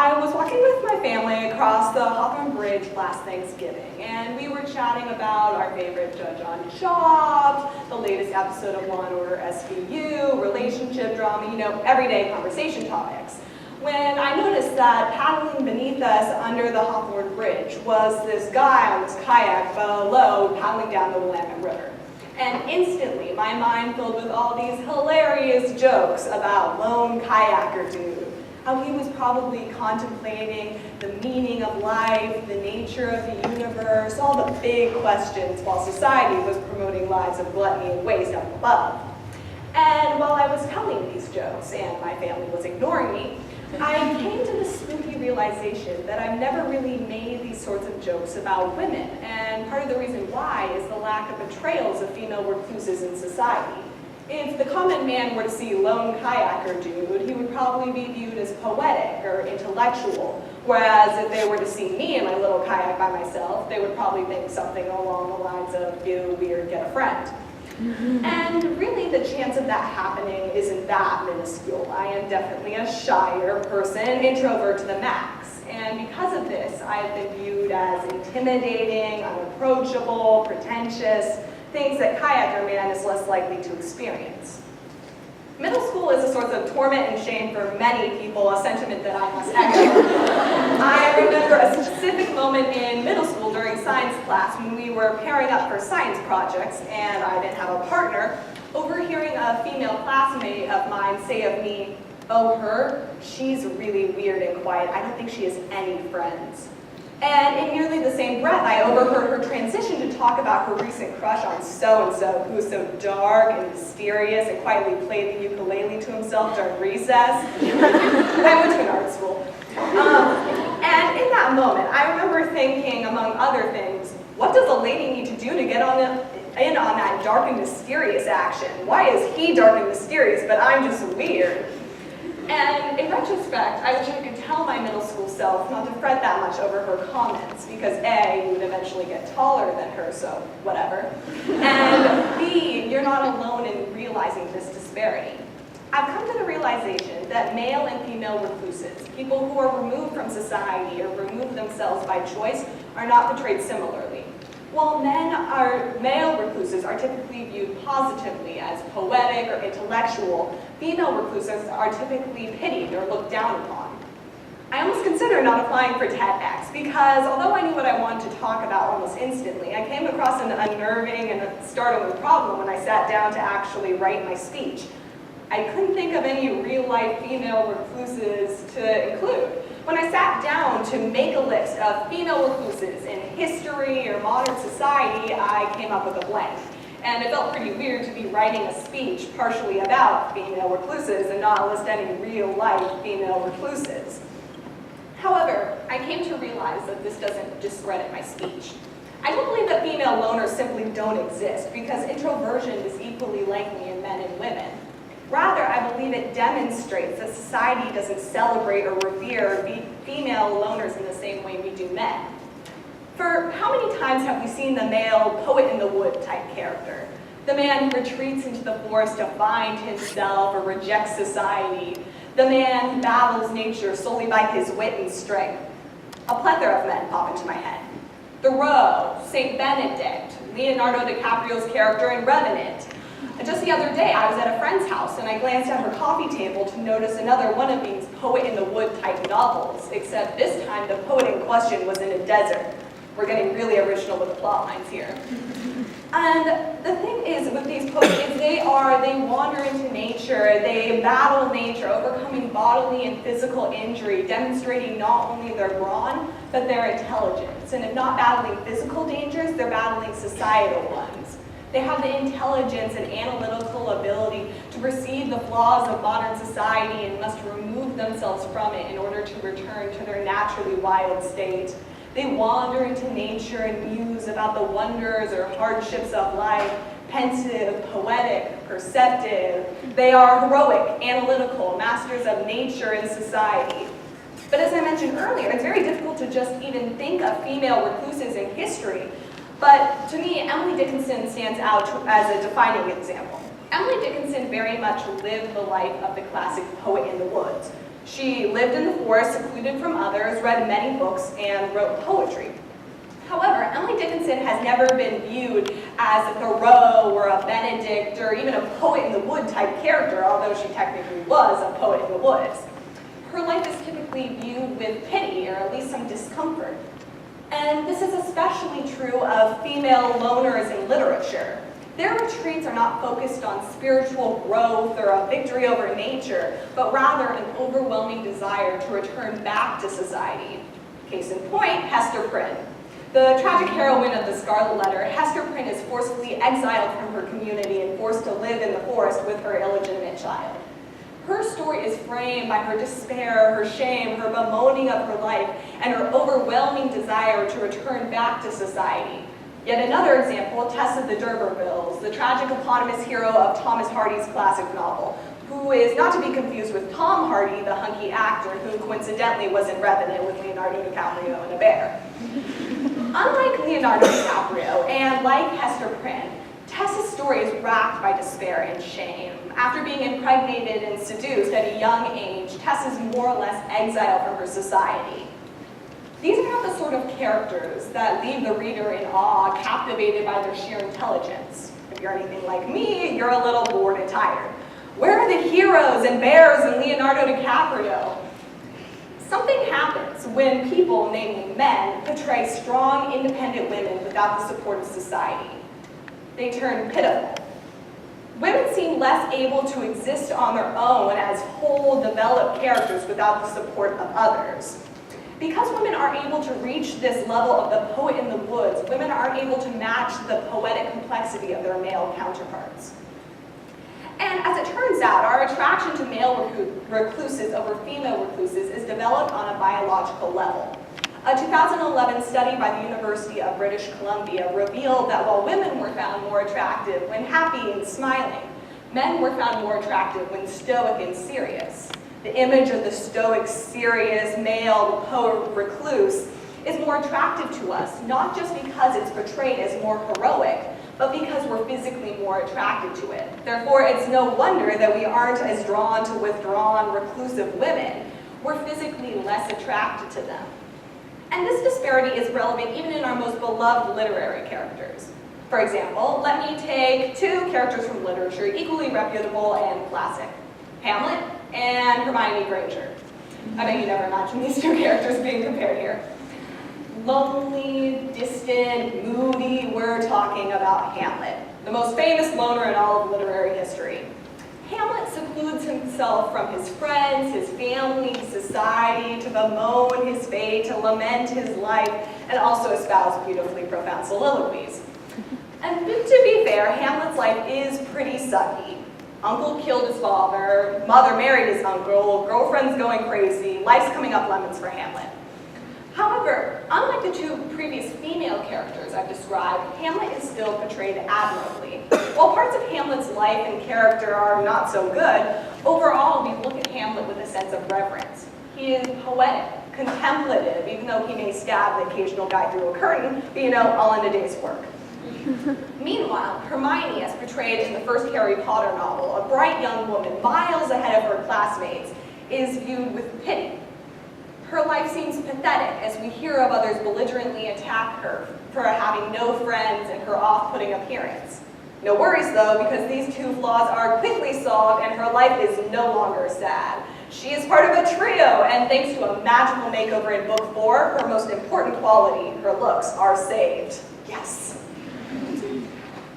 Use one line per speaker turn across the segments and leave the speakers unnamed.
I was walking with my family across the Hawthorne Bridge last Thanksgiving, and we were chatting about our favorite judge on jobs, the latest episode of Law & Order SVU, relationship drama, everyday conversation topics, when I noticed that paddling beneath us under the Hawthorne Bridge was this guy on this kayak below paddling down the Willamette River. And instantly, my mind filled with all these hilarious jokes about lone kayaker dude, how he was probably contemplating the meaning of life, the nature of the universe, all the big questions while society was promoting lives of gluttony and waste up above. And while I was telling these jokes and my family was ignoring me, I came to the spooky realization that I've never really made these sorts of jokes about women, and part of the reason why is the lack of portrayals of female recluses in society. If the common man were to see lone kayaker dude, he would probably be viewed as poetic or intellectual, whereas if they were to see me in my little kayak by myself, they would probably think something along the lines of, ew, weird, get a friend. And really the chance of that happening isn't that minuscule. I am definitely a shyer person, introvert to the max. And because of this, I have been viewed as intimidating, unapproachable, pretentious, things that kayaker man is less likely to experience. Middle school is a source of torment and shame for many people, a sentiment that I must echo. I remember a specific moment in middle school during science class when we were pairing up for science projects and I didn't have a partner, overhearing a female classmate of mine say of me, "Oh, her? She's really weird and quiet. I don't think she has any friends." And in nearly the same breath, I overheard her transition to talk about her recent crush on so-and-so, who was so dark and mysterious and quietly played the ukulele to himself during recess. I went to an art school. And in that moment, I remember thinking, among other things, what does a lady need to do to get in on that dark and mysterious action? Why is he dark and mysterious, but I'm just weird? And in retrospect, I wish I could tell my middle school self not to fret that much over her comments, because A, you would eventually get taller than her, so whatever. And B, you're not alone in realizing this disparity. I've come to the realization that male and female recluses, people who are removed from society or remove themselves by choice, are not portrayed similarly. While male recluses are typically viewed positively as poetic or intellectual, female recluses are typically pitied or looked down upon. I almost considered not applying for TEDx because although I knew what I wanted to talk about almost instantly, I came across an unnerving and startling problem when I sat down to actually write my speech. I couldn't think of any real-life female recluses to include. When I sat down to make a list of female recluses in history or modern society, I came up with a blank. And it felt pretty weird to be writing a speech partially about female recluses and not list any real-life female recluses. However, I came to realize that this doesn't discredit my speech. I don't believe that female loners simply don't exist because introversion is equally likely in men and women. Rather, I believe it demonstrates that society doesn't celebrate or revere female loners in the same way we do men. For how many times have we seen the male poet in the wood type character? The man who retreats into the forest to find himself or reject society. The man who battles nature solely by his wit and strength. A plethora of men pop into my head. Thoreau, Saint Benedict, Leonardo DiCaprio's character in Revenant. Just the other day, I was at a friend's house and I glanced at her coffee table to notice another one of these poet-in-the-wood type novels, except this time the poet in question was in a desert. We're getting really original with the plot lines here. And the thing is with these poets is they wander into nature, they battle nature, overcoming bodily and physical injury, demonstrating not only their brawn, but their intelligence. And if not battling physical dangers, they're battling societal ones. They have the intelligence and analytical ability to perceive the flaws of modern society and must remove themselves from it in order to return to their naturally wild state. They wander into nature and muse about the wonders or hardships of life, pensive, poetic, perceptive. They are heroic, analytical, masters of nature and society. But as I mentioned earlier, it's very difficult to just even think of female recluses in history. But to me, Emily Dickinson stands out as a defining example. Emily Dickinson very much lived the life of the classic poet in the woods. She lived in the forest, secluded from others, read many books, and wrote poetry. However, Emily Dickinson has never been viewed as a Thoreau or a Benedict or even a poet in the wood type character, although she technically was a poet in the woods. Her life is typically viewed with pity or at least some discomfort. And this is especially true of female loners in literature. Their retreats are not focused on spiritual growth or a victory over nature, but rather an overwhelming desire to return back to society. Case in point, Hester Prynne. The tragic heroine of The Scarlet Letter, Hester Prynne is forcibly exiled from her community and forced to live in the forest with her illegitimate child. Her story is framed by her despair, her shame, her bemoaning of her life, and her overwhelming desire to return back to society. Yet another example, Tess of the D'Urbervilles, the tragic eponymous hero of Thomas Hardy's classic novel, who is not to be confused with Tom Hardy, the hunky actor who coincidentally was in Revenant with Leonardo DiCaprio and a bear. Unlike Leonardo DiCaprio, and like Hester Prynne, Tess's story is racked by despair and shame. After being impregnated and seduced at a young age, Tess is more or less exiled from her society. These are not the sort of characters that leave the reader in awe, captivated by their sheer intelligence. If you're anything like me, you're a little bored and tired. Where are the heroes and bears and Leonardo DiCaprio? Something happens when people, namely men, portray strong, independent women without the support of society. They turn pitiful. Women seem less able to exist on their own as whole, developed characters without the support of others. Because women aren't able to reach this level of the poet in the woods, women aren't able to match the poetic complexity of their male counterparts. And as it turns out, our attraction to male recluses over female recluses is developed on a biological level. A 2011 study by the University of British Columbia revealed that while women were found more attractive when happy and smiling, men were found more attractive when stoic and serious. The image of the stoic, serious, male, poet recluse is more attractive to us, not just because it's portrayed as more heroic, but because we're physically more attracted to it. Therefore, it's no wonder that we aren't as drawn to withdrawn, reclusive women. We're physically less attracted to them. And this disparity is relevant even in our most beloved literary characters. For example, let me take two characters from literature, equally reputable and classic. Hamlet and Hermione Granger. I bet you never imagined these two characters being compared here. Lonely, distant, moody, we're talking about Hamlet, the most famous loner in all of literary history. Hamlet secludes himself from his friends, his family, society, to bemoan his fate, to lament his life, and also espouse beautifully profound soliloquies. And to be fair, Hamlet's life is pretty sucky. Uncle killed his father, mother married his uncle, girlfriend's going crazy, life's coming up lemons for Hamlet. However, unlike the two previous female characters I've described, Hamlet is still portrayed admirably. While parts of Hamlet's life and character are not so good, overall we look at Hamlet with a sense of reverence. He is poetic, contemplative, even though he may stab the occasional guy through a curtain, but all in a day's work. Meanwhile, Hermione, as portrayed in the first Harry Potter novel, a bright young woman miles ahead of her classmates, is viewed with pity. Her life seems pathetic as we hear of others belligerently attack her for having no friends and her off-putting appearance. No worries though, because these two flaws are quickly solved and her life is no longer sad. She is part of a trio, and thanks to a magical makeover in book 4, her most important quality, her looks, are saved. Yes.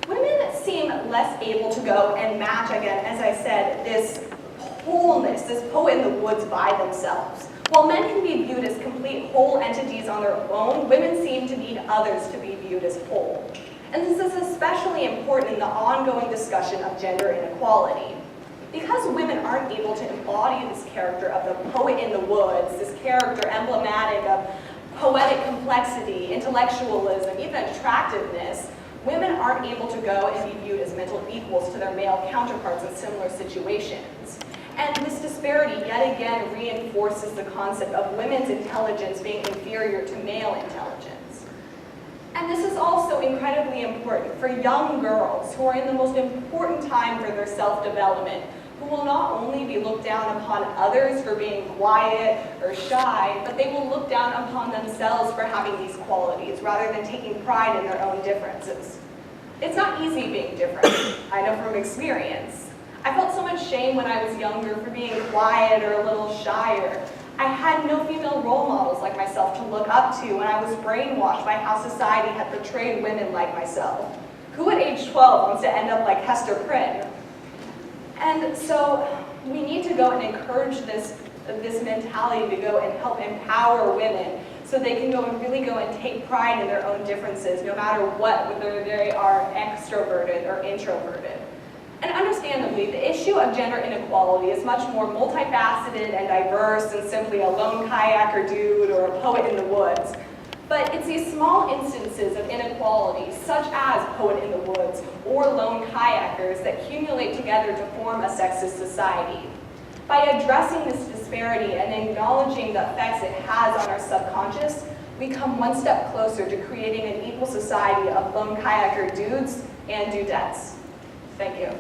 Women seem less able to go and match, again, as I said, this wholeness, this poet in the woods by themselves. While men can be viewed as complete whole entities on their own, women seem to need others to be viewed as whole. And this is especially important in the ongoing discussion of gender inequality. Because women aren't able to embody this character of the poet in the woods, this character emblematic of poetic complexity, intellectualism, even attractiveness, women aren't able to go and be viewed as mental equals to their male counterparts in similar situations. And this disparity yet again reinforces the concept of women's intelligence being inferior to male intelligence. And this is also incredibly important for young girls who are in the most important time for their self-development, who will not only be looked down upon others for being quiet or shy, but they will look down upon themselves for having these qualities rather than taking pride in their own differences. It's not easy being different, I know from experience. I felt so much shame when I was younger for being quiet or a little shyer. I had no female role models like myself to look up to, and I was brainwashed by how society had portrayed women like myself. Who at age 12 wants to end up like Hester Prynne? And so we need to go and encourage this mentality to go and help empower women so they can go and really go and take pride in their own differences, no matter what, whether they are extroverted or introverted. And understandably, the issue of gender inequality is much more multifaceted and diverse than simply a lone kayaker dude or a poet in the woods. But it's these small instances of inequality, such as poet in the woods or lone kayakers, that accumulate together to form a sexist society. By addressing this disparity and acknowledging the effects it has on our subconscious, we come one step closer to creating an equal society of lone kayaker dudes and dudettes. Thank you.